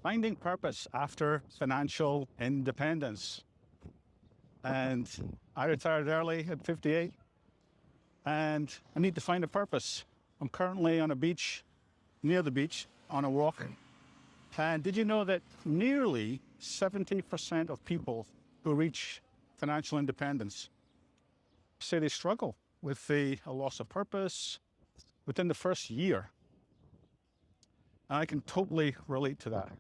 finding purpose after financial independence. And I retired early at 58, and I need to find a purpose. I'm currently on a beach, near the beach, on a walk. And did you know that nearly 70% of people who reach financial independence say they struggle with a loss of purpose within the first year? And I can totally relate to that.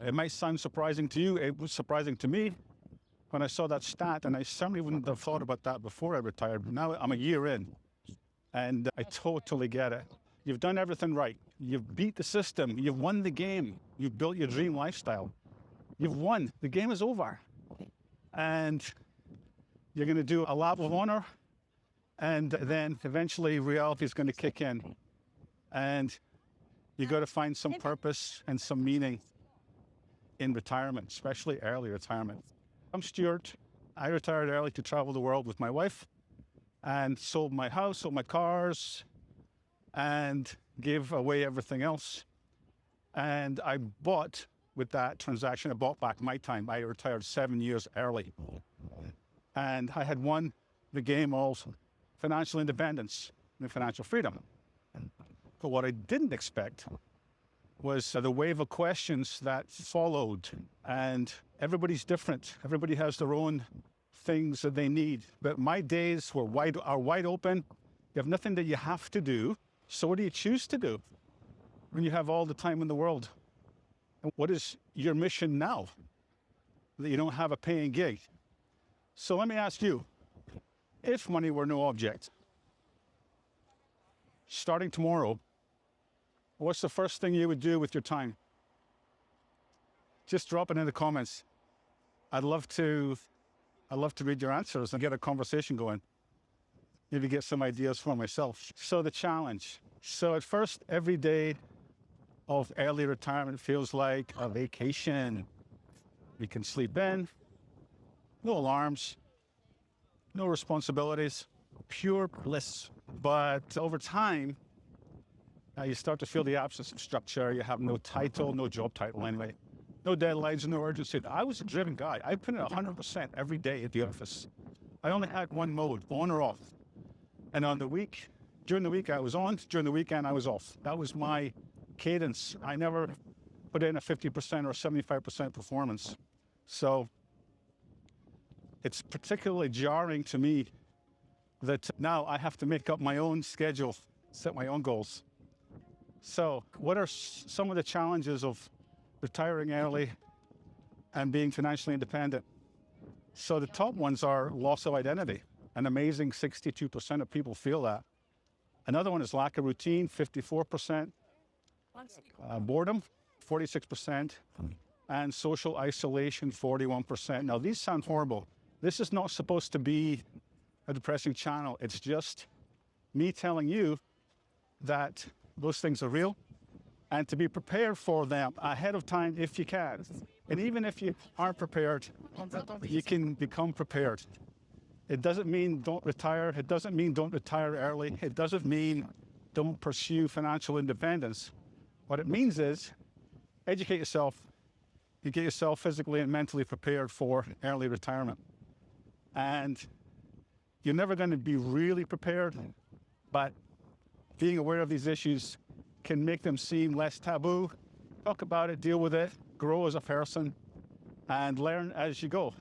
It might sound surprising to you. It was surprising to me when I saw that stat, and I certainly wouldn't have thought about that before I retired. Now I'm a year in, and I totally get it. You've done everything right. You've beat the system. You've won the game. You've built your dream lifestyle. You've won. The game is over. And you're going to do a lap of honor, and then eventually reality is going to kick in. And you got to find some purpose and some meaning in retirement, especially early retirement. I'm Stewart. I retired early to travel the world with my wife, and sold my house, sold my cars, and gave away everything else. And I bought, with that transaction, I bought back my time. I retired 7 years early. And I had won the game of financial independence and financial freedom. But what I didn't expect was the wave of questions that followed. And everybody's different. Everybody has their own things that they need. But my days are wide open. You have nothing that you have to do. So what do you choose to do when you have all the time in the world? And what is your mission now that you don't have a paying gig? So let me ask you, if money were no object, starting tomorrow, what's the first thing you would do with your time? Just drop it in the comments. I'd love to read your answers and get a conversation going. Maybe get some ideas for myself. So the challenge. So at first, every day of early retirement feels like a vacation. We can sleep in, no alarms, no responsibilities, pure bliss. But over time, you start to feel the absence of structure. You have no title, no job title anyway. No deadlines, no urgency. I was a driven guy. I put in 100% every day at the office. I only had one mode, on or off. And during the week I was on, during the weekend I was off. That was my cadence. I never put in a 50% or 75% performance. So it's particularly jarring to me that now I have to make up my own schedule, set my own goals. So what are some of the challenges of retiring early and being financially independent? So the top ones are loss of identity. An amazing 62% of people feel that. Another one is lack of routine, 54%. Boredom, 46%. And social isolation, 41%. Now, these sound horrible. This is not supposed to be a depressing channel. It's just me telling you that those things are real and to be prepared for them ahead of time if you can. And even if you aren't prepared, you can become prepared. It doesn't mean don't retire. It doesn't mean don't retire early. It doesn't mean don't pursue financial independence. What it means is educate yourself. You get yourself physically and mentally prepared for early retirement. And you're never going to be really prepared, but being aware of these issues can make them seem less taboo. Talk about it, deal with it, grow as a person, and learn as you go.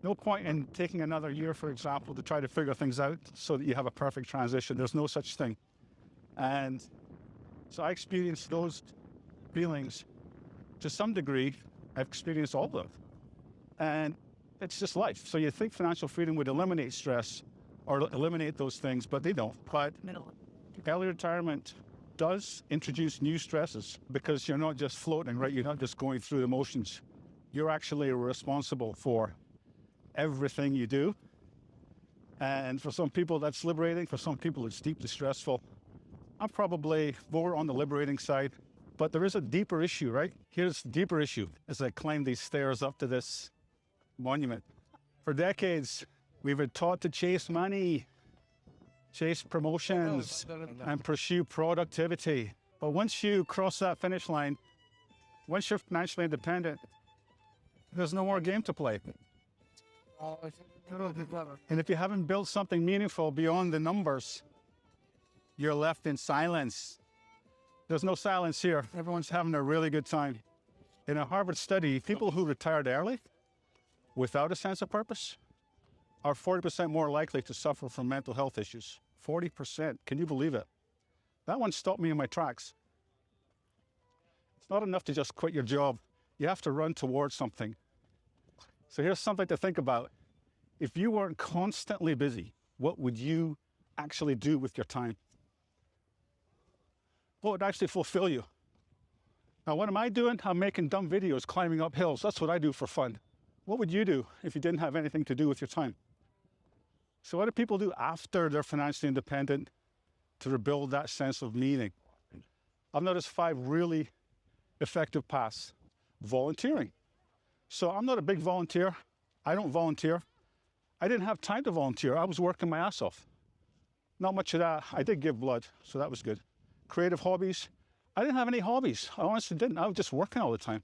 No point in taking another year, for example, to try to figure things out so that you have a perfect transition. There's no such thing. And so I experienced those feelings to some degree. I've experienced all of them. And it's just life. So you think financial freedom would eliminate stress or eliminate those things, but they don't. But early retirement does introduce new stresses because you're not just floating, right? You're not just going through the motions. You're actually responsible for everything you do. And for some people, that's liberating. For some people, it's deeply stressful. I'm probably more on the liberating side, but there is a deeper issue, right? Here's the deeper issue as I climb these stairs up to this monument. For decades, we've been taught to chase money, chase promotions, and pursue productivity. But once you cross that finish line, Once you're financially independent, there's no more game to play. And if you haven't built something meaningful beyond the numbers, you're left in silence. There's no silence here. Everyone's having a really good time. In a Harvard study, people who retired early without a sense of purpose are 40% more likely to suffer from mental health issues. 40%. Can you believe it? That one stopped me in my tracks. It's not enough to just quit your job. You have to run towards something. So here's something to think about. If you weren't constantly busy, what would you actually do with your time? What would actually fulfill you? Now, what am I doing? I'm making dumb videos, climbing up hills. That's what I do for fun. What would you do if you didn't have anything to do with your time? So what do people do after they're financially independent to rebuild that sense of meaning? I've noticed 5 really effective paths. Volunteering. So I'm not a big volunteer. I don't volunteer. I didn't have time to volunteer. I was working my ass off. Not much of that. I did give blood, so that was good. Creative hobbies. I didn't have any hobbies. I honestly didn't. I was just working all the time.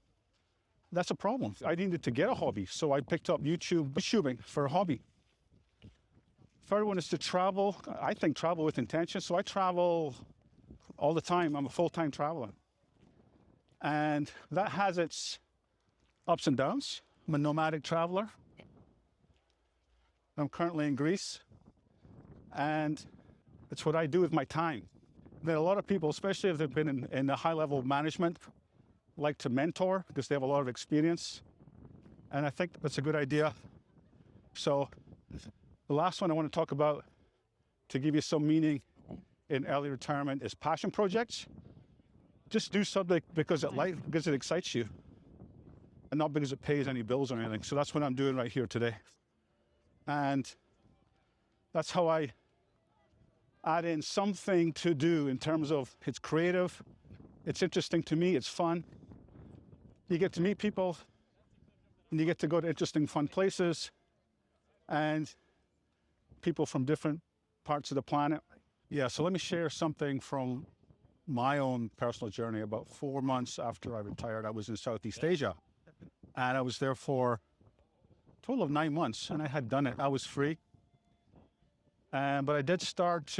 That's a problem. I needed to get a hobby, so I picked up YouTubing for a hobby. Third one is to travel. I think travel with intention. So I travel all the time. I'm a full-time traveler. And that has its ups and downs. I'm a nomadic traveler. I'm currently in Greece. And it's what I do with my time. That a lot of people, especially if they've been in the high level of management, like to mentor because they have a lot of experience. And I think that's a good idea. So the last one I want to talk about to give you some meaning in early retirement is passion projects. Just do something because it excites you and not because it pays any bills or anything. So that's what I'm doing right here today. And that's how I add in something to do in terms of it's creative, it's interesting to me, it's fun. You get to meet people and you get to go to interesting, fun places and people from different parts of the planet. Yeah, so let me share something from my own personal journey. About 4 months after I retired, I was in Southeast Asia and I was there for a total of 9 months and I had done it. I was free. But I did start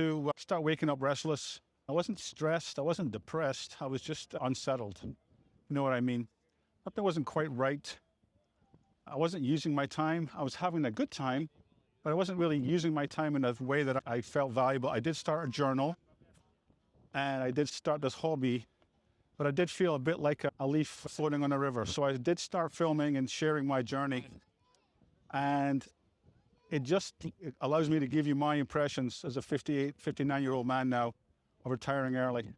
waking up restless. I wasn't stressed. I wasn't depressed. I was just unsettled. You know what I mean? Something wasn't quite right. I wasn't using my time. I was having a good time, but I wasn't really using my time in a way that I felt valuable. I did start a journal, and I did start this hobby, but I did feel a bit like a leaf floating on a river. So I did start filming and sharing my journey. And it allows me to give you my impressions as a 59-year-old man now of retiring early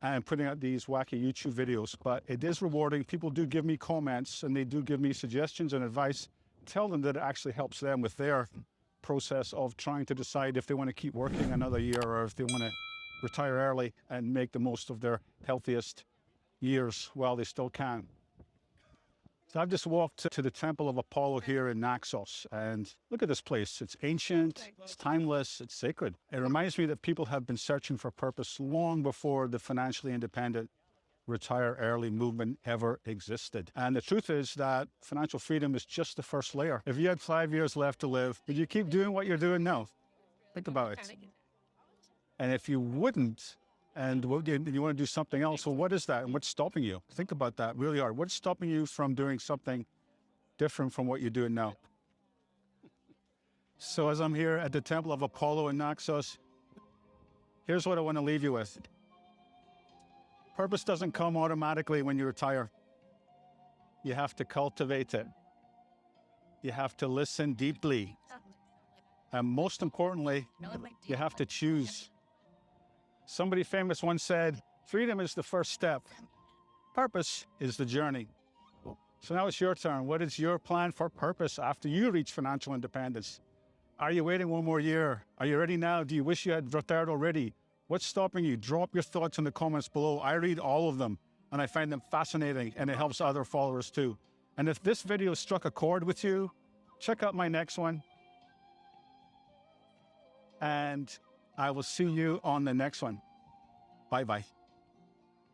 and putting out these wacky YouTube videos. But it is rewarding. People do give me comments and they do give me suggestions and advice. Tell them that it actually helps them with their process of trying to decide if they want to keep working another year or if they want to retire early and make the most of their healthiest years while they still can. So I've just walked to the Temple of Apollo here in Naxos, and look at this place. It's ancient, it's timeless, it's sacred. It reminds me that people have been searching for purpose long before the financially independent retire early movement ever existed. And the truth is that financial freedom is just the first layer. If you had 5 years left to live, would you keep doing what you're doing now? Think about it. And if you wouldn't, and you want to do something else, well, what is that? And what's stopping you? Think about that really hard. What's stopping you from doing something different from what you're doing now? So as I'm here at the Temple of Apollo in Naxos, here's what I want to leave you with. Purpose doesn't come automatically when you retire. You have to cultivate it. You have to listen deeply. And most importantly, you have to choose. Somebody famous once said, freedom is the first step. Purpose is the journey. So now it's your turn. What is your plan for purpose after you reach financial independence? Are you waiting one more year? Are you ready now? Do you wish you had retired already? What's stopping you? Drop your thoughts in the comments below. I read all of them and I find them fascinating and it helps other followers too. And if this video struck a chord with you, check out my next one. And I will see you on the next one. Bye-bye.